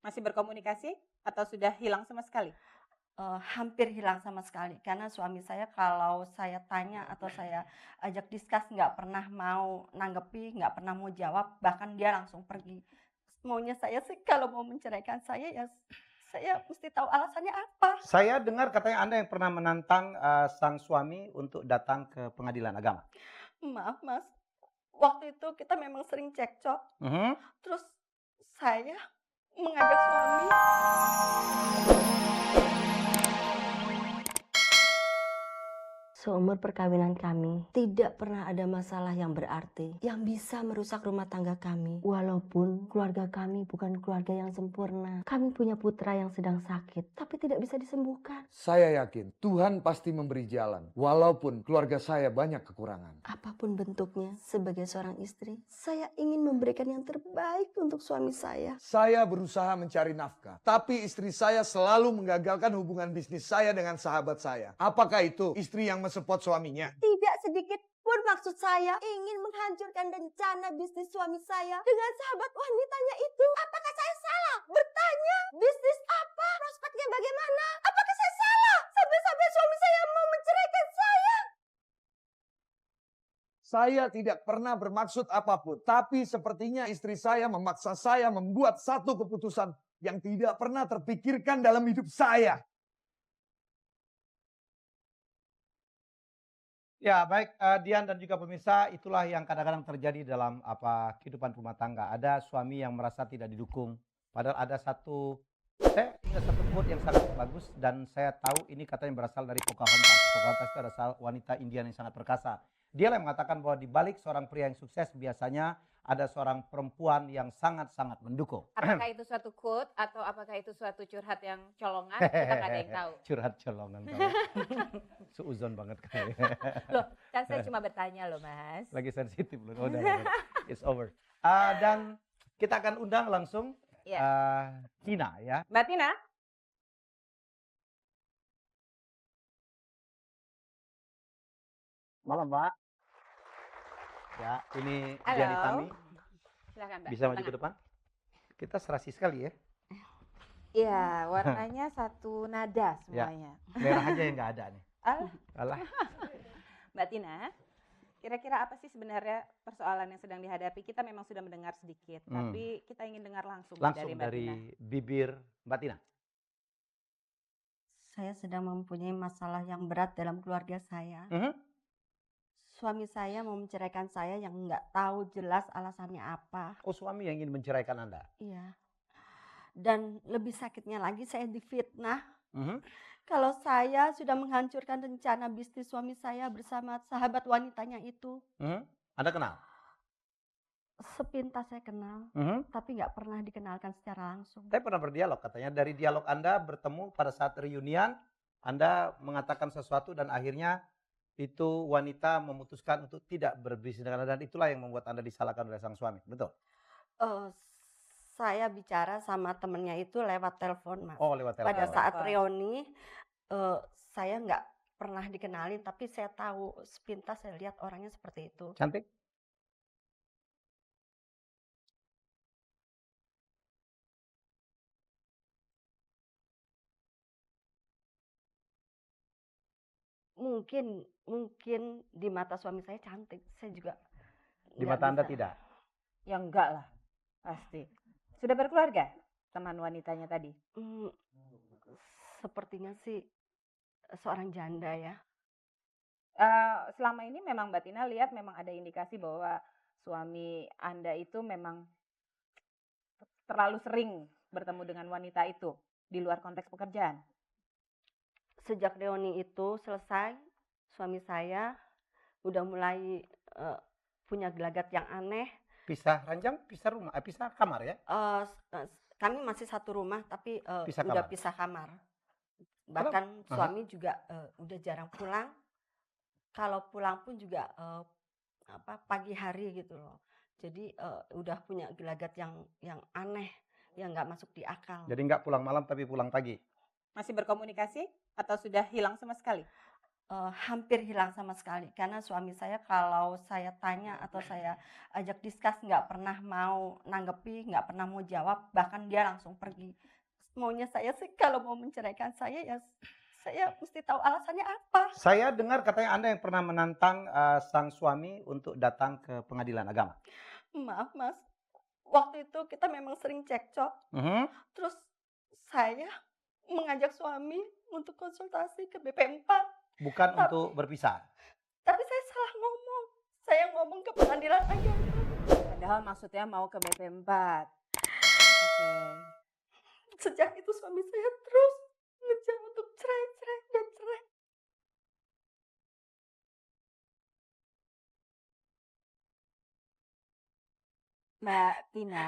Masih berkomunikasi atau sudah hilang sama sekali? Hampir hilang sama sekali karena suami saya kalau saya tanya atau saya ajak diskus nggak pernah mau nanggepi, nggak pernah mau jawab, bahkan dia langsung pergi. Maunya saya sih kalau mau menceraikan saya ya saya mesti tahu alasannya apa. Saya dengar katanya Anda yang pernah menantang sang suami untuk datang ke pengadilan agama. Maaf Mas, waktu itu kita memang sering cekcok, Mhm. terus saya mengajak suami. Seumur perkawinan kami, tidak pernah ada masalah yang berarti yang bisa merusak rumah tangga kami. Walaupun keluarga kami bukan keluarga yang sempurna, kami punya putra yang sedang sakit, tapi tidak bisa disembuhkan. Saya yakin Tuhan pasti memberi jalan, walaupun keluarga saya banyak kekurangan. Apapun bentuknya, sebagai seorang istri, saya ingin memberikan yang terbaik untuk suami saya. Saya berusaha mencari nafkah, tapi istri saya selalu menggagalkan hubungan bisnis saya dengan sahabat saya. Apakah itu istri yang mensupport suaminya? Tidak sedikit pun maksud saya ingin menghancurkan rencana bisnis suami saya dengan sahabat wanitanya itu. Apakah saya salah bertanya bisnis apa, prospeknya bagaimana? Apakah saya salah sampai-sampai suami saya mau menceraikan saya? Saya tidak pernah bermaksud apapun, tapi sepertinya istri saya memaksa saya membuat satu keputusan yang tidak pernah terpikirkan dalam hidup saya. Ya, baik Dian dan juga pemirsa, itulah yang kadang-kadang terjadi dalam kehidupan rumah tangga. Ada suami yang merasa tidak didukung, padahal ada saya ingat satu quote yang sangat bagus dan saya tahu ini katanya berasal dari Pocahontas. Pocahontas itu adalah wanita Indian yang sangat perkasa. Dia yang mengatakan bahwa di balik seorang pria yang sukses biasanya ada seorang perempuan yang sangat-sangat mendukung. Apakah itu suatu quote atau apakah itu suatu curhat yang colongan? Kita nggak ada yang tahu. Curhat colongan. Suuzon banget kali. Loh, kan saya cuma bertanya loh Mas. Lagi sensitif loh. Udah, it's over. Dan kita akan undang langsung Ya. Tina ya. Mbak Tina? Malam Mbak. Ya, ini Halo. Dian Itami. Silakan Mbak. Bisa maju ke depan? Kita serasi sekali ya. Iya, warnanya satu nada Ya. semuanya. Merah aja yang nggak ada nih. Alah, Alah. Mbak Tina, kira-kira apa sih sebenarnya persoalan yang sedang dihadapi? Kita memang sudah mendengar sedikit, tapi kita ingin dengar langsung Langsung dari Mbak Tina. dari bibir Mbak Tina. Saya sedang mempunyai masalah yang berat dalam keluarga saya. Suami saya mau menceraikan saya yang nggak tahu jelas alasannya apa. Oh, suami yang ingin menceraikan Anda. Iya. Dan lebih sakitnya lagi saya difitnah. Kalau saya sudah menghancurkan rencana bisnis suami saya bersama sahabat wanitanya itu. Anda kenal? Sepintas saya kenal, tapi nggak pernah dikenalkan secara langsung. Saya pernah berdialog katanya. Dari dialog Anda bertemu pada saat reunian, Anda mengatakan sesuatu dan akhirnya itu wanita memutuskan untuk tidak berbisnis dengan Anda dan itulah yang membuat Anda disalahkan oleh sang suami. Betul? Saya bicara sama temennya itu lewat telepon, Mas. Oh, lewat telepon. Pada saat reuni, saya nggak pernah dikenalin, tapi saya tahu sepintas saya lihat orangnya seperti itu. Cantik? Mungkin di mata suami saya cantik, saya juga Di nggak mata Anda bisa. tidak? Ya enggak lah, pasti. Sudah berkeluarga teman wanitanya tadi? Sepertinya sih seorang janda ya. Selama ini memang Mbak Tina lihat memang ada indikasi bahwa suami Anda itu memang terlalu sering bertemu dengan wanita itu di luar konteks pekerjaan. Sejak reuni itu selesai, suami saya udah mulai punya gelagat yang aneh. Pisah ranjang, pisah rumah, pisah kamar ya? Kami masih satu rumah tapi Pisah udah kamar. pisah kamar. Bahkan suami juga udah jarang pulang. Kalau pulang pun juga pagi hari gitu loh. Jadi udah punya gelagat yang aneh, yang nggak masuk di akal. Jadi nggak pulang malam tapi pulang pagi? Masih berkomunikasi atau sudah hilang sama sekali? hampir hilang sama sekali karena suami saya kalau saya tanya atau saya ajak diskus nggak pernah mau nanggepi, nggak pernah mau jawab, bahkan dia langsung pergi. Maunya saya sih kalau mau menceraikan saya ya saya mesti tahu alasannya apa. Saya dengar katanya Anda yang pernah menantang sang suami untuk datang ke pengadilan agama. Maaf Mas, waktu itu kita memang sering cekcok. Mhm. Terus saya mengajak suami untuk konsultasi ke BP4. Bukan Tap- untuk berpisah. Tapi saya salah ngomong. Saya ngomong ke pengadilan agama. Padahal maksudnya mau ke BP4. Oke. Sejak itu suami saya terus ngejar untuk cerai. Mbak Tina,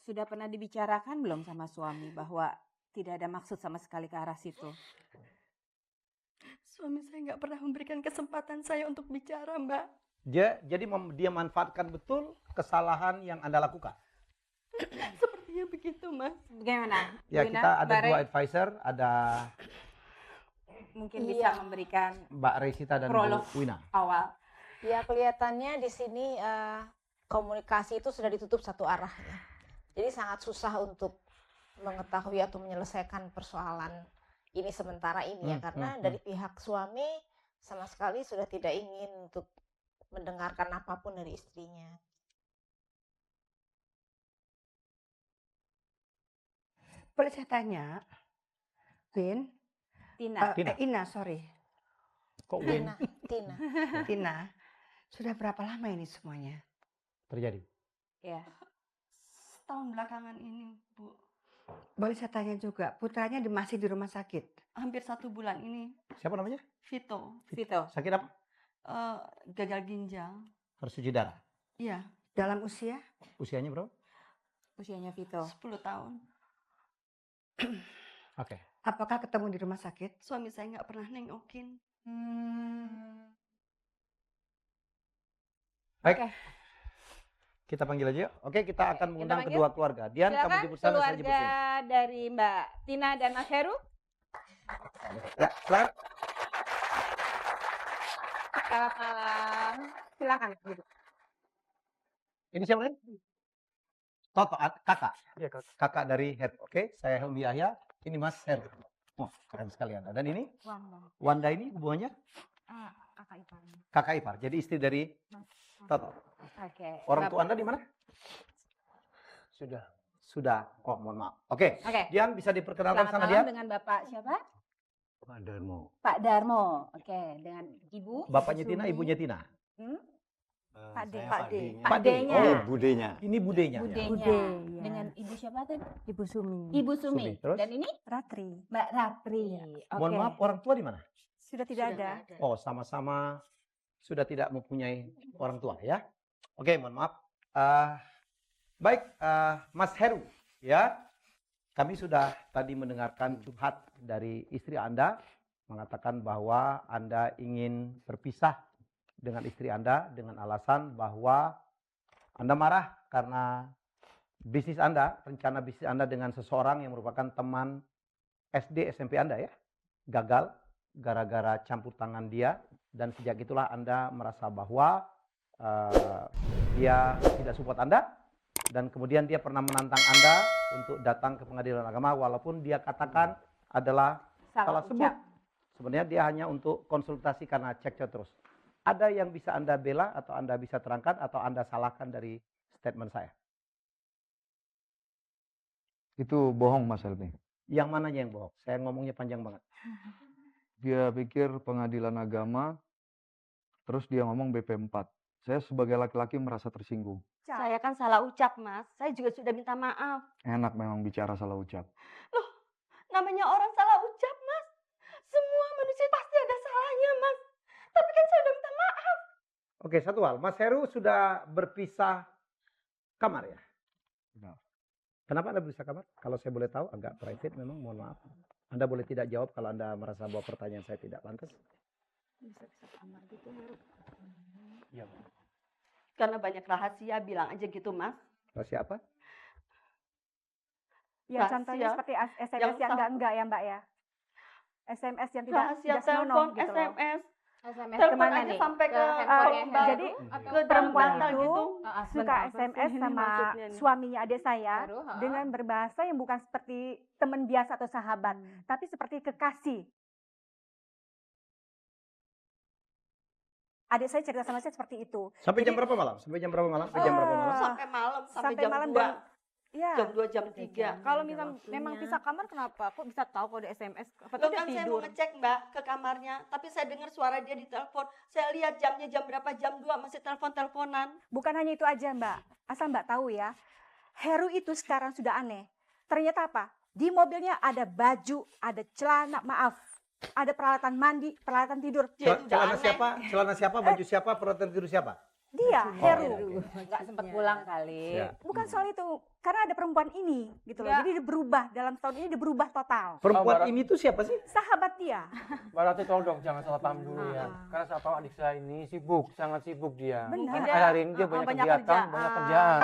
sudah pernah dibicarakan belum sama suami bahwa tidak ada maksud sama sekali ke arah situ? Suami saya nggak pernah memberikan kesempatan saya untuk bicara, Mbak. Jadi dia manfaatkan betul kesalahan yang Anda lakukan. Sepertinya begitu, Mas. Bagaimana? Ya, Bu Ina, kita ada Mbak dua Rey, advisor, ada mungkin bisa memberikan Mbak Resita dan Prolog. Bu Wina. awal. Ya kelihatannya di sini komunikasi itu sudah ditutup satu arah ya. Jadi sangat susah untuk mengetahui atau menyelesaikan persoalan ini sementara ini ya karena dari pihak suami sama sekali sudah tidak ingin untuk mendengarkan apapun dari istrinya. Boleh saya tanya, Win? Tina, Tina. Ina, sorry. Kok Win Tina. Tina, sudah berapa lama ini semuanya? terjadi? ya. Setahun belakangan ini, Bu. Boleh saya tanya juga, putranya masih di rumah sakit? Hampir 1 bulan ini, Siapa namanya? Vito. Vito, Sakit apa? Gagal ginjal. Harus cuci darah. Iya, Dalam usia? Usianya berapa? usianya Vito. 10 tahun. Oke. Apakah ketemu di rumah sakit? Suami saya nggak pernah nengokin. Baik. Oke. Kita panggil aja yuk. Oke, kita akan kita mengundang panggil. kedua keluarga. Dian, kamu Silakan jemput sana, saya jemput keluarga sini. dari Mbak Tina dan Mas Heru. Ya, silakan. Selamat malam. Silakan. Ini siapa nih? Toto, kakak. Iya, kakak dari Heru. Oke, saya Helmi Yahya. Ini Mas Heru. Wah, keren sekali Anda. Dan ini Wanda ini hubungannya Kakak ipar. kakak ipar. Jadi istri dari Toto. Oke. Orang tua Anda di mana? Sudah. Oh, mohon maaf. Oke. Oke. Dian bisa diperkenalkan Selamat sama malam Dian? dengan Bapak siapa? Pak Darmo. Pak Darmo. Oke, dengan Ibu. Bapaknya Tina, Sumi. ibunya Tina. Hmm? Pak D. Pak Pak D. D-nya. Oh, budenya. ini budenya. Budenya. Bude, ya. Dengan Ibu siapa tuh? Ibu Sumi. Ibu Sumi. Sumi. Terus? Dan ini Ratri. Mbak Rapri. Oke. Mohon maaf, orang tua di mana? Sudah tidak ada. Oh, sama-sama sudah tidak mempunyai orang tua ya. Oke, mohon maaf. Baik, Mas Heru, ya. Kami sudah tadi mendengarkan curhat dari istri Anda mengatakan bahwa Anda ingin berpisah dengan istri Anda dengan alasan bahwa Anda marah karena bisnis Anda, rencana bisnis Anda dengan seseorang yang merupakan teman SD SMP Anda ya, gagal gara-gara campur tangan dia, dan sejak itulah Anda merasa bahwa dia tidak support Anda, dan kemudian dia pernah menantang Anda untuk datang ke pengadilan agama walaupun dia katakan adalah salah sebut. ucap. Sebenarnya dia hanya untuk konsultasi karena cekcok terus. Ada yang bisa Anda bela atau Anda bisa terangkan atau Anda salahkan dari statement saya? Itu bohong Mas Helmi. Yang mananya yang bohong? Saya ngomongnya panjang banget. Dia pikir pengadilan agama, terus dia ngomong BP4. Saya sebagai laki-laki merasa tersinggung. Saya kan salah ucap, Mas. Saya juga sudah minta maaf. Enak memang bicara salah ucap. Loh, namanya orang salah ucap, Mas. Semua manusia pasti ada salahnya, Mas. Tapi kan saya udah minta maaf. Oke, satu hal. Mas Heru sudah berpisah kamar ya? Benar. Kenapa Anda berpisah kamar? Kalau saya boleh tahu, agak private memang, mohon maaf. Anda boleh tidak jawab kalau Anda merasa bahwa pertanyaan saya tidak pantas. Ya, Karena banyak rahasia, bilang aja gitu, Mas. rahasia apa? Ya, Rahasia contohnya seperti SMS yang yang enggak ya, Mbak ya. SMS yang tidak Rahasia tidak senonoh telepon, gitu loh. SMS, SMS telepon kemana aja nih? sampai ke handphonenya mbak, Jadi atau ke perempuan bantal itu gitu. suka sebentar. SMS ini sama maksudnya nih? suaminya adik saya Baru, dengan berbahasa yang bukan seperti teman biasa atau sahabat, tapi seperti kekasih. Adik saya cerita sama saya seperti itu. Sampai jam Jadi, berapa malam? Sampai jam berapa malam? Sampai jam berapa malam? Sampai malam, sampai sampai jam malam 2, dan ya. jam 2, jam 3. Kalau misal memang pisah kamar, kenapa? Kok bisa tahu kalau di SMS? Apa Loh udah kan saya tidur? mau ngecek mbak ke kamarnya, tapi saya dengar suara dia di telepon. Saya lihat jamnya jam berapa, jam 2 masih telepon-teleponan. Bukan hanya itu aja Mbak, asal Mbak tahu ya, Heru itu sekarang sudah aneh. Ternyata apa? Di mobilnya ada baju, ada celana, maaf, ada peralatan mandi, peralatan tidur. Dia itu udah Celana aneh. siapa? Celana siapa? Baju siapa? Peralatan tidur siapa? Dia, Heru. Nggak sempat pulang kali. Ya. Bukan soal itu, karena ada perempuan ini gitu loh. Ya. Jadi dia berubah, dalam setahun ini dia berubah total. Perempuan Barat. ini tuh siapa sih? Sahabat dia. Mbak Rati tolong dong jangan salah paham dulu ya. Karena saya tahu adik saya ini sibuk, sangat sibuk dia. Benar. Mungkin hari ini dia banyak banyak kegiatan, kerjaan. banyak kerjaan.